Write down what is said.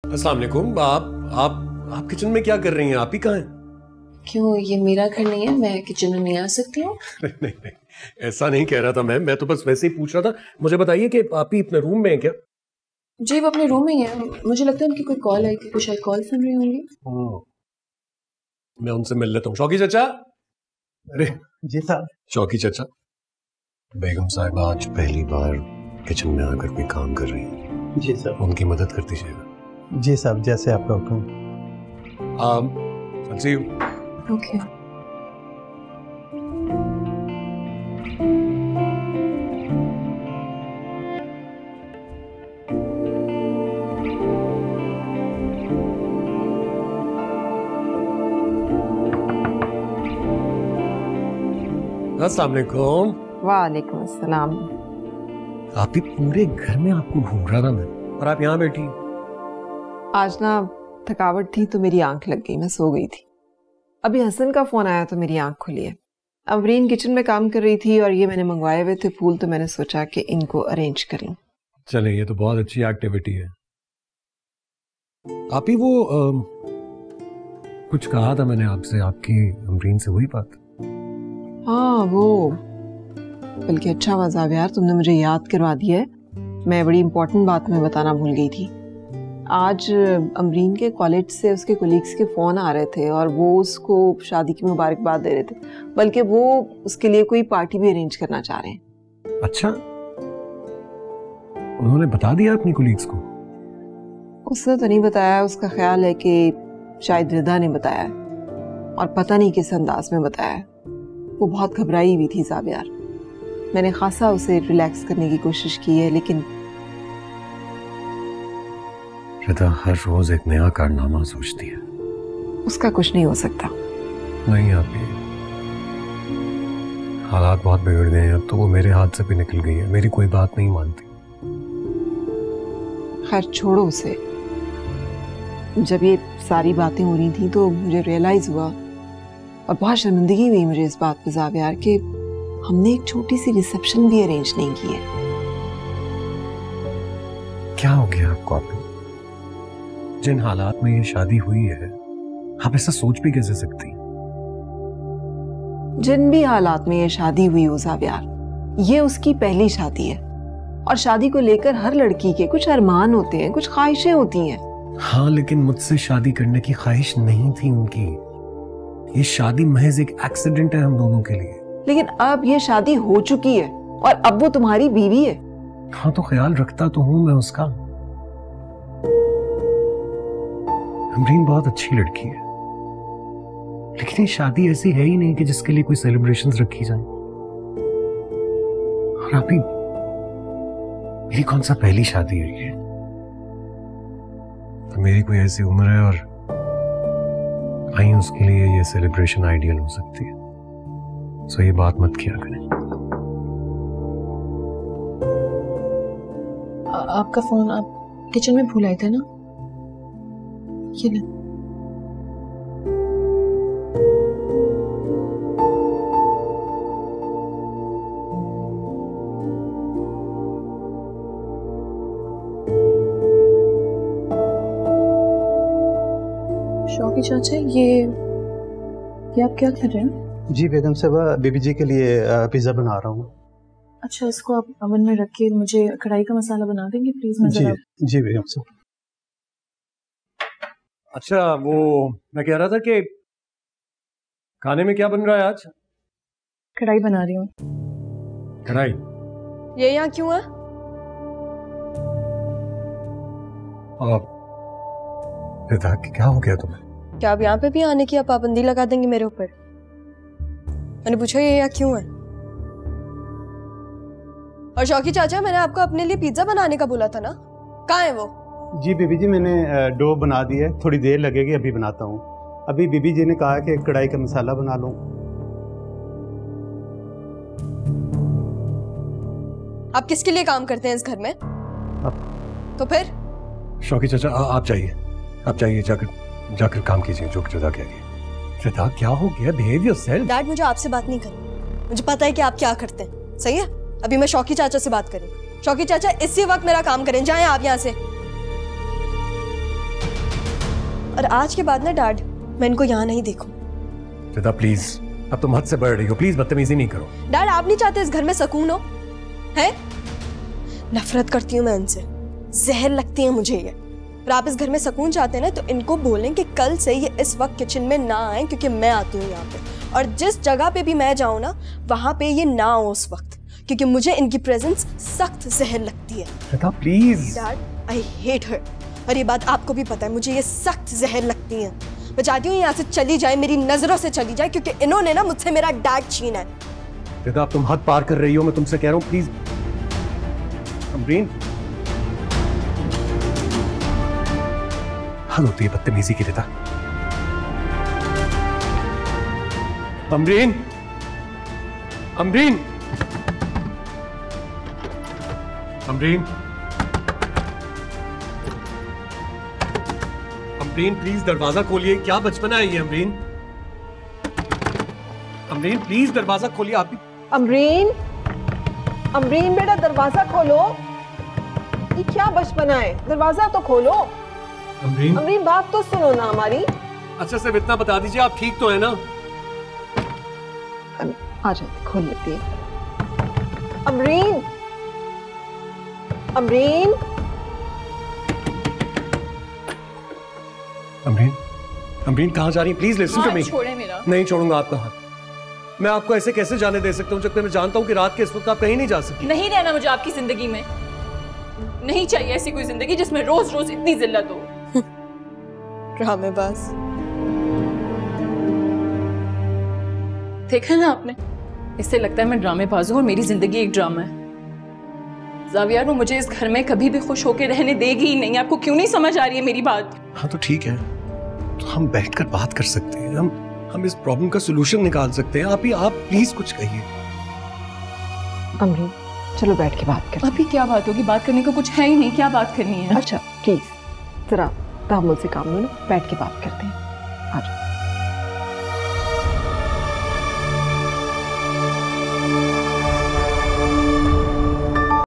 अस्सलाम वालेकुम। आप किचन में क्या कर रही हैं? आप ही कहाँ हैं? क्यों, ये मेरा घर नहीं है? मैं किचन में नहीं आ सकती हूँ? नहीं, ऐसा नहीं कह रहा था मैं तो बस वैसे ही पूछ रहा था। मुझे बताइए कि आप ही अपने रूम में हैं क्या? जी, वो अपने रूम में ही है। मुझे लगता है उनकी कोई कॉल आई थी, कुछ शायद कॉल सुन रही होंगी। मैं उनसे मिल लेता हूँ। शौकी चाचा। अरे जी साहब। शौकी चाचा, बेगम साहिबा आज पहली बार किचन में आकर कोई काम कर रही है। जी साहब। उनकी मदद कर दीजिएगा। जी साहब, जैसे आपका हुक्म। जी ओके। अस्सलाम वालेकुम। वालेकुम अस्सलाम। आप ही पूरे घर में आपको ढूंढ रहा था मैं, और आप यहाँ बैठी। आज ना थकावट थी तो मेरी आंख लग गई, मैं सो गई थी। अभी हसन का फोन आया तो मेरी आंख खुली है। अमरीन किचन में काम कर रही थी और ये मैंने मंगवाए हुए थे फूल, तो मैंने सोचा कि इनको अरेंज कर लूं। चले, ये तो बहुत अच्छी एक्टिविटी है। आप ही वो कुछ कहा था मैंने आपसे, आपकी अमरीन से हुई बात? हाँ वो, बल्कि अच्छा मजाक यार, तुमने मुझे याद करवा दिया है। मैं बड़ी इंपॉर्टेंट बात में बताना भूल गई थी। आज अमरीन के कॉलेज से उसके कोलीग्स के फ़ोन आ रहे थे और वो उसको शादी की मुबारकबाद दे रहे थे, बल्कि वो उसके लिए कोई पार्टी भी अरेंज करना चाह रहे हैं। अच्छा, उन्होंने बता दिया अपनी कोलीग्स को? उसने तो नहीं बताया, उसका ख्याल है कि शायद रिदा ने बताया है, और पता नहीं किस अंदाज में बताया है। वो बहुत घबराई हुई थी साहब यार। मैंने खासा उसे रिलैक्स करने की कोशिश की है, लेकिन रिदा हर रोज एक नया कारनामा सोचती है। उसका कुछ नहीं हो सकता। नहीं, आप ही हालात बहुत बिगड़ गए हैं अब तो। वो मेरे हाथ से भी निकल गई है, मेरी कोई बात नहीं मानती। खैर छोड़ो उसे। जब ये सारी बातें हो रही थी तो मुझे रियलाइज हुआ, और बहुत शर्मिंदगी हुई मुझे इस बात पे ज़ाब यार, कि हमने एक छोटी सी रिसेप्शन भी अरेंज नहीं की है। क्या हो गया आपको? आप जिन हालात में ये शादी हुई है, आप ऐसा सोच भी कैसे सकती? जिन भी हालात में ये शादी हुई हो ज़ाब यार, ये उसकी पहली शादी है, और शादी को लेकर हर लड़की के कुछ अरमान होते हैं, कुछ ख्वाहिशें होती हैं। हाँ, लेकिन मुझसे शादी करने की ख्वाहिश नहीं थी उनकी। ये शादी महज एक एक्सीडेंट है हम दोनों के लिए। लेकिन अब ये शादी हो चुकी है और अब वो तुम्हारी बीवी है। हाँ, तो ख्याल रखता तो हूं मैं उसका। अमरीन बहुत अच्छी लड़की है, लेकिन ये शादी ऐसी है ही नहीं कि जिसके लिए कोई सेलिब्रेशंस रखी जाए। और अभी मेरी कौन सा पहली शादी है ये? तो मेरी कोई ऐसी उम्र है और कहीं उसके लिए ये सेलिब्रेशन आइडियल हो सकती है। सो ये बात मत किया करें। आपका फोन आप किचन में भूल आए थे ना? ये ले। शौकी चाचा, ये आप क्या कर रहे हैं? जी बेगम साहबा, बीबी जी के लिए पिज्जा बना रहा हूँ। अच्छा, इसको आप अवन में रख के मुझे कढ़ाई का मसाला बना देंगे प्लीज? मैं जरा। जी बेगम साहब। अच्छा, वो मैं कह रहा था कि खाने में क्या बन रहा है आज? कढ़ाई बना रही हूँ। कढ़ाई? ये यहाँ क्यों है? रिदा, क्या हो गया तुम्हें? क्या आप यहाँ पे भी आने की आप पाबंदी लगा देंगे मेरे ऊपर? मैंने पूछा ये यहाँ क्यों है। और शौकी चाचा, मैंने आपको अपने लिए पिज्जा बनाने का बोला था ना, कहाँ है वो? जी बीबी जी, मैंने डो बना दिया है, थोड़ी देर लगेगी, अभी बनाता हूँ। अभी बीबी जी ने कहा कि कढ़ाई का मसाला बना लूं। आप किसके लिए काम करते हैं इस घर में? तो फिर? शौकी चाचा, आप जाइए, जाकर काम कीजिए जो रिदा कहेगी। रिदा, क्या हो गया? Behave yourself. डैड, मुझे आपसे बात नहीं करनी। मुझे पता है कि आप क्या करते हैं, सही है? अभी मैं शौकी चाचा से बात करूँ। शौकी चाचा, इसी वक्त मेरा काम करें, जाएं आप यहाँ से। और आज के बाद ना डैड, मैं इनको यहाँ नहीं देखूं। रिदा प्लीज, अब तुम हद से बढ़ रही हो, प्लीज बदतमीजी नहीं करो। डैड, आप नहीं चाहते इस घर में सुकून हो? है? नफरत करती हूँ मैं इनसे, जहर लगती है मुझे ये। और आप इस घर में सुकून चाहते हैं ना, तो इनको बोलें कि कल से ये इस वक्त किचन में ना आए, क्योंकि मैं आती हूँ यहाँ पे। और जिस जगह पे भी मैं जाऊँ ना, वहाँ पे ये ना हो उस वक्त, क्योंकि मुझे इनकी प्रेजेंस सख्त जहर लगती है। Rida please. Dad, I hate her. और ये बात आपको भी पता है, मुझे ये सख्त जहर लगती है। मैं चाहती हूँ यहाँ से चली जाए, मेरी नजरों से चली जाए, क्योंकि इन्होंने ना मुझसे मेरा डैड छीना है। रिदा तुम हद पार कर रही हो, मैं तुमसे कह रहा हूँ प्लीज। अमरीन, हद होती है बदतमीजी की रिदा। अमरीन, अमरीन, अमरीन, अमरीन प्लीज दरवाजा खोलिए। क्या बचपना है ये अमरीन? अमरीन प्लीज दरवाजा खोलिए आप भी। अमरीन, अमरीन बेटा दरवाजा खोलो। ये क्या बचपना है, दरवाजा तो खोलो। अमरीन, अमरीन बात तो सुनो ना हमारी। अच्छा सिर्फ इतना बता दीजिए, आप ठीक तो है ना? आ जाते, खोल लेती है। अमरीन, अमरीन, अमरीन, अमरीन कहाँ जा रही है? Please listen to me. छोड़े मेरा। नहीं छोड़ूंगा आपका हाथ। मैं आपको ऐसे कैसे जाने दे सकता हूँ जबकि मैं जानता हूँ कि रात के इस वक्त आप कहीं नहीं जा सकती। नहीं रहना मुझे आपकी जिंदगी में। नहीं चाहिए ऐसी कोई जिंदगी जिसमें रोज रोज इतनी जिल्लत हो। ड्रामेबाज। देखा ना आपने, इससे लगता है मैं ड्रामेबाज हूँ और मेरी जिंदगी एक ड्रामा है। ज़ावियर, वो मुझे इस घर में कभी भी खुश होकर रहने देगी ही नहीं। आपको क्यों नहीं समझ आ रही है मेरी बात? हाँ तो ठीक है, तो हम बैठकर बात कर सकते हैं। हम इस प्रॉब्लम का सलूशन निकाल सकते हैं। आप प्लीज कुछ कहिए। अमरीन चलो बैठ के बात करते हैं। अभी क्या बात होगी? बात करने को कुछ है ही नहीं। क्या बात करनी है? अच्छा प्लीज जरा तहम्मुल से काम लो ना, बैठ के बात करते हैं। आ जाओ।